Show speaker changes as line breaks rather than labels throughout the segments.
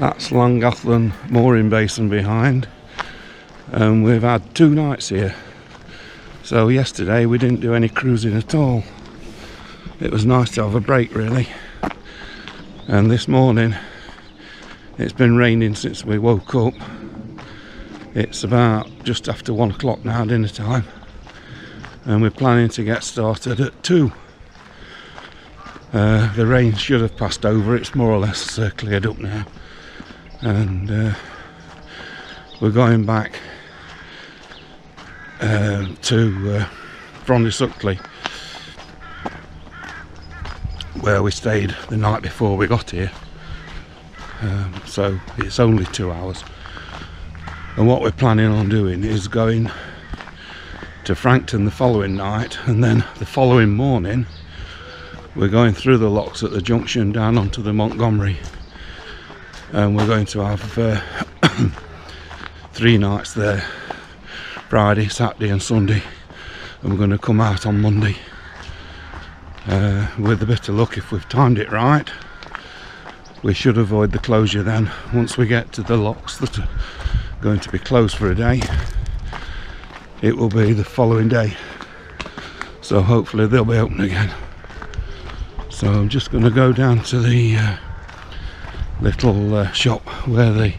That's Llangollen mooring basin behind, and we've had 2 nights here. So yesterday we didn't do any cruising at all. It was nice to have a break really. And this morning it's been raining since we woke up. It's about just after 1 o'clock now, dinner time, and we're planning to get started at 2. The rain should have passed over. It's more or less cleared up now, and we're going back to Frankton, where we stayed the night before we got here. So it's only 2 hours, and what we're planning on doing is going to Frankton the following night, and then the following morning we're going through the locks at the junction down onto the Montgomery, and we're going to have 3 nights there, Friday, Saturday and Sunday, and we're going to come out on Monday. With a bit of luck, if we've timed it right, we should avoid the closure then. Once we get to the locks that are going to be closed for a day, it will be the following day, so hopefully they'll be open again. So I'm just going to go down to the little shop where the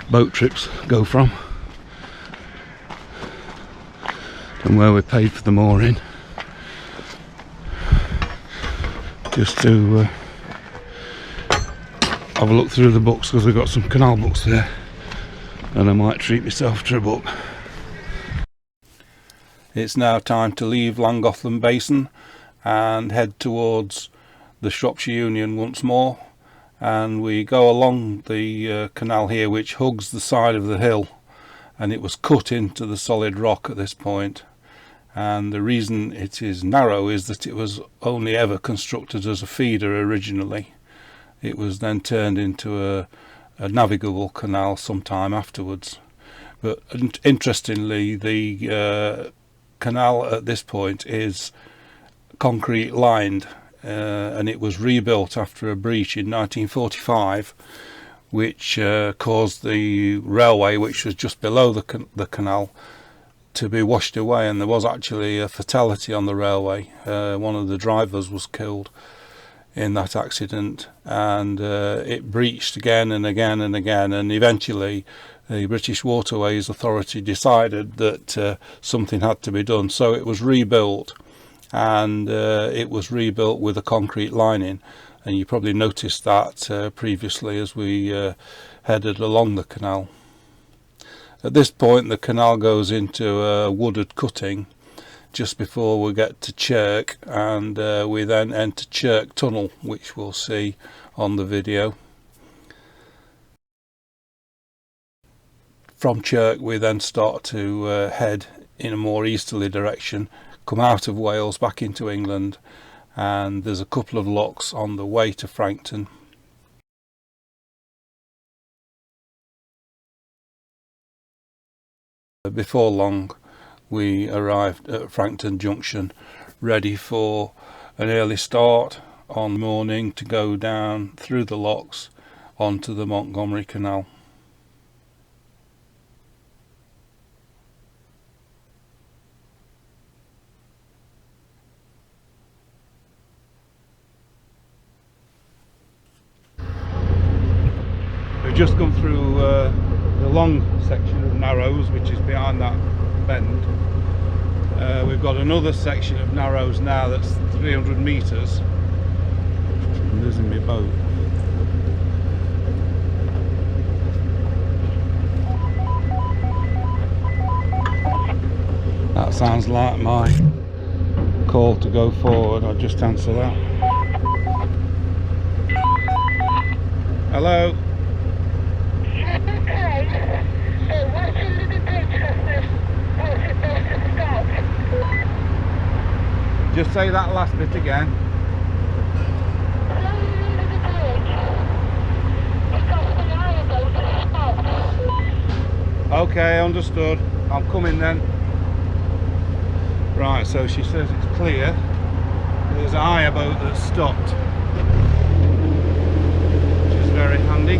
boat trips go from, and where we paid for the mooring, just to have a look through the books, because we've got some canal books there, and I might treat myself to a book. It's now time to leave Llangollen Basin and head towards the Shropshire Union once more, and we go along the canal here, which hugs the side of the hill, and it was cut into the solid rock at this point. And the reason it is narrow is that it was only ever constructed as a feeder originally. It was then turned into a navigable canal sometime afterwards. But interestingly, the canal at this point is concrete lined, and it was rebuilt after a breach in 1945, which caused the railway, which was just below the canal, to be washed away, and there was actually a fatality on the railway. One of the drivers was killed in that accident, and it breached again and again and again, and eventually the British Waterways Authority decided that something had to be done, so it was rebuilt, and it was rebuilt with a concrete lining, and you probably noticed that previously as we headed along the canal. At this point the canal goes into a wooded cutting just before we get to Chirk, and we then enter Chirk Tunnel, which we'll see on the video. From Chirk we then start to head in a more easterly direction, come out of Wales back into England, and there's a couple of locks on the way to Frankton. Before long we arrived at Frankton Junction, ready for an early start on the morning to go down through the locks onto the Montgomery Canal. We've just come through the long section of narrows, which is behind that bend. We've got another section of narrows now that's 300 metres, and there's in my boat. That sounds like my call to go forward. I'll just answer that. Hello? Just say that last bit again. Okay, understood. I'm coming then. Right, so she says it's clear. There's a hire boat that's stopped, which is very handy.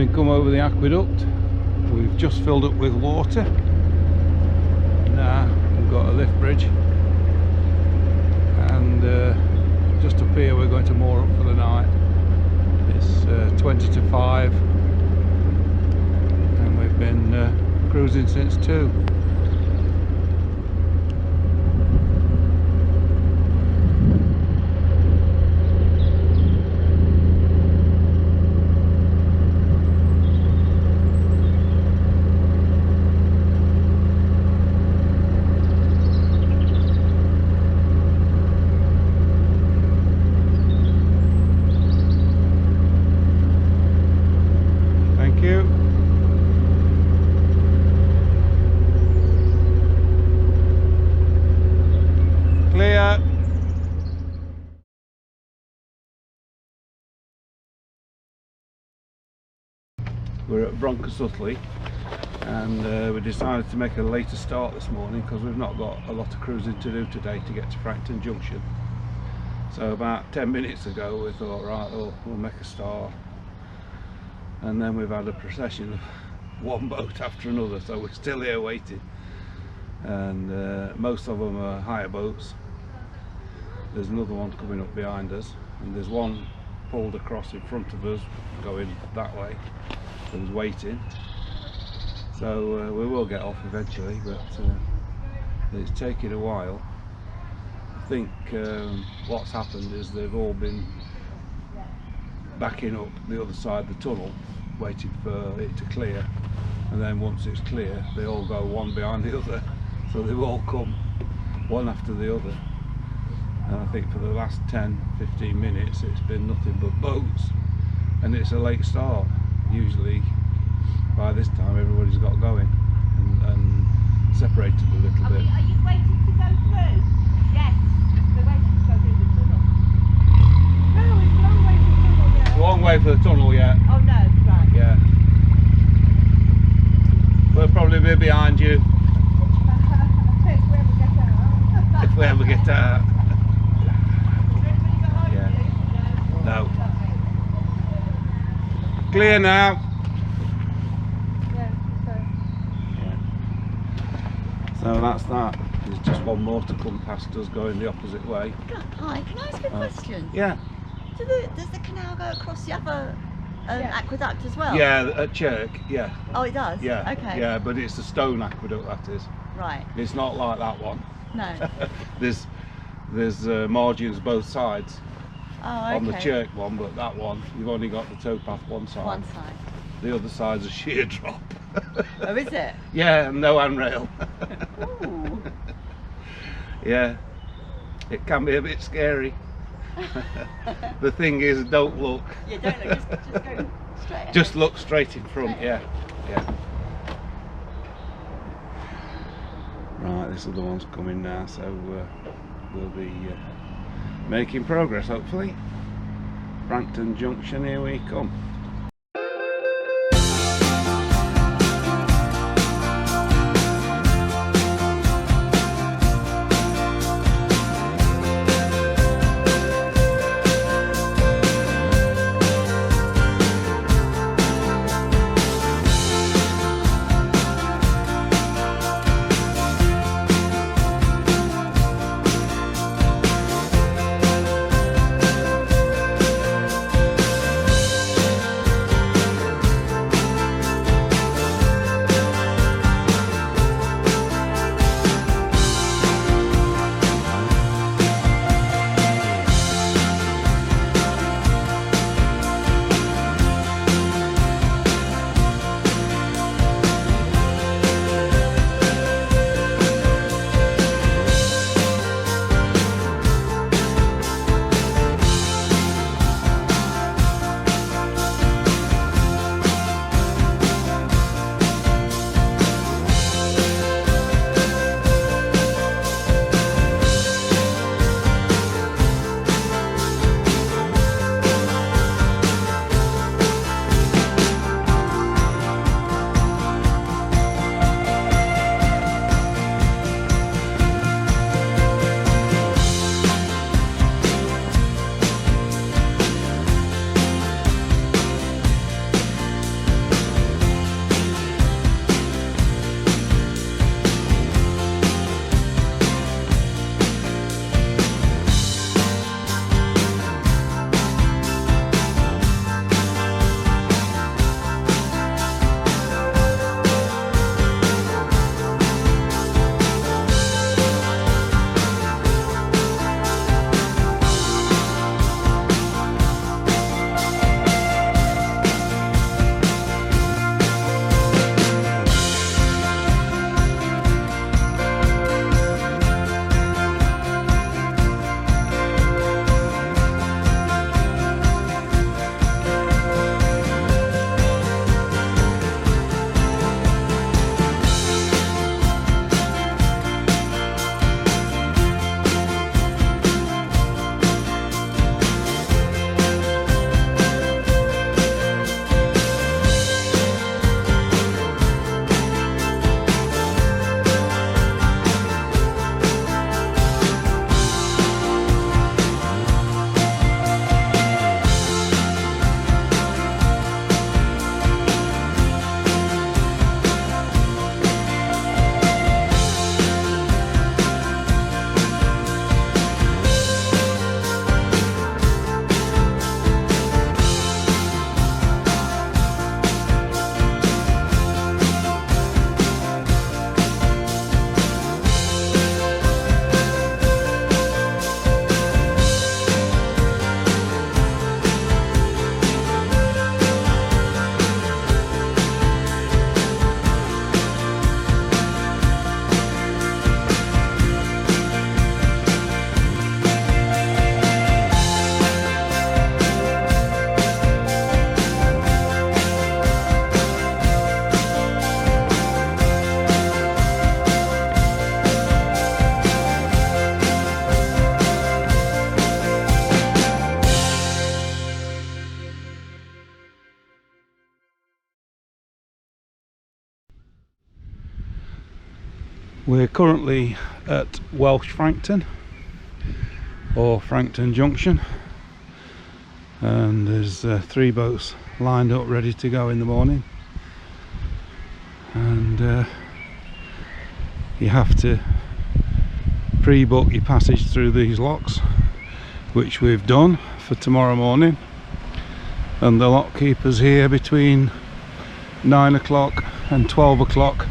Having come over the aqueduct, we've just filled up with water. Now we've got a lift bridge, and just up here we're going to moor up for the night. It's 20 to 5 and we've been cruising since 2. Clear. We're at Bronchosuttley, and we decided to make a later start this morning because we've not got a lot of cruising to do today to get to Frankton Junction. So about 10 minutes ago we thought, right, we'll make a start, and then we've had a procession of one boat after another, so we're still here waiting, and most of them are hire boats. There's another one coming up behind us, and there's one pulled across in front of us going that way, so was waiting. So we will get off eventually, but it's taking a while. I think what's happened is they've all been backing up the other side of the tunnel waiting for it to clear, and then once it's clear they all go one behind the other, so they've all come one after the other. And I think for the last 10-15 minutes it's been nothing but boats, and it's a late start. Usually by this time everybody's got going and separated a little bit.
Are you waiting to go through? Yes, we're waiting to go through the tunnel. No, it's a long way for the tunnel yet.
It's a long way for the tunnel yet.
Oh no, right.
Yeah. We'll probably be behind you if we ever get out. No. Clear now.
Yeah.
So that's that. There's just one more to come past us going the opposite way.
Hi, can I ask you a question?
Yeah.
Does the canal go across the other aqueduct as well?
Yeah, at Chirk, yeah.
Oh, it does?
Yeah.
Okay.
Yeah, but it's a stone aqueduct, that is.
Right.
It's not like that one.
No.
There's margins both sides.
Oh, okay.
On the Chirk one, but that one, you've only got the towpath one side.
One side.
The other side's a sheer drop.
Oh, is it?
Yeah, and no handrail.
Ooh.
Yeah, it can be a bit scary. The thing is, don't look.
Yeah, don't look, just go straight ahead.
Just look straight in front, yeah. Right, this other one's coming now, so we'll be making progress, hopefully. Frankton Junction, here we come. We're currently at Welsh Frankton, or Frankton Junction, and there's 3 boats lined up ready to go in the morning, and you have to pre-book your passage through these locks, which we've done for tomorrow morning, and the lock keepers here between 9 o'clock and 12 o'clock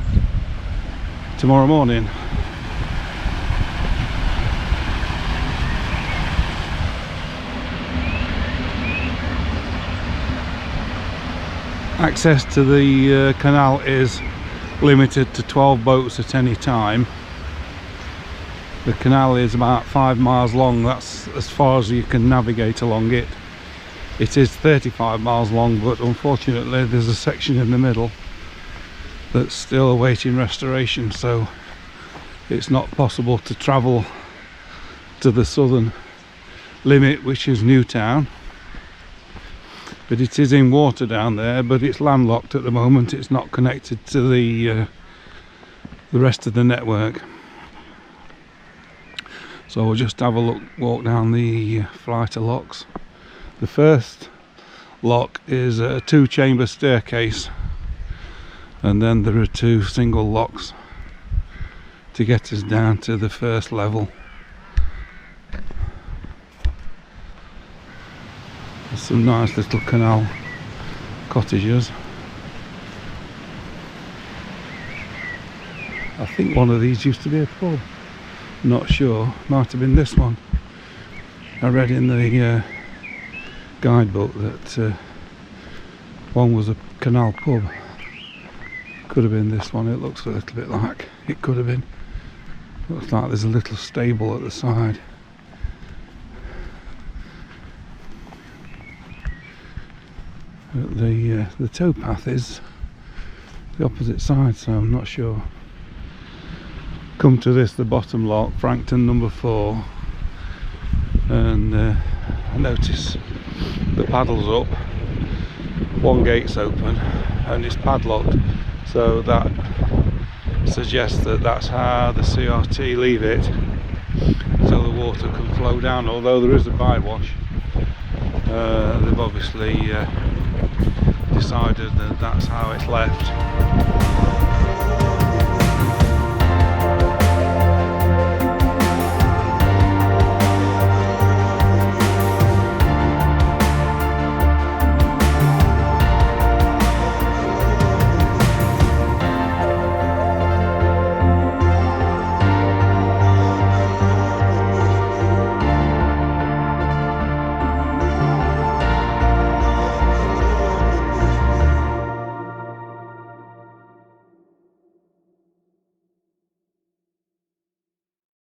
tomorrow morning. Access to the canal is limited to 12 boats at any time. The canal is about 5 miles long. That's as far as you can navigate along it. It is 35 miles long, but unfortunately there's a section in the middle that's still awaiting restoration, so it's not possible to travel to the southern limit, which is Newtown. But it is in water down there, but it's landlocked at the moment. It's not connected to the rest of the network. So we'll just have a walk down the flight of locks. The first lock is a 2-chamber staircase, and then there are 2 single locks to get us down to the first level. There's some nice little canal cottages. I think one of these used to be a pub. Not sure, might have been this one. I read in the guidebook that one was a canal pub. Could have been this one. It looks a little bit like it could have been. Looks like there's a little stable at the side. But the towpath is the opposite side, so I'm not sure. Come to this, the bottom lock, Frankton number 4, and I notice the paddle's up, one gate's open and it's padlocked, so that suggests that that's how the CRT leave it, so the water can flow down. Although there is a bywash, they've obviously decided that that's how it's left.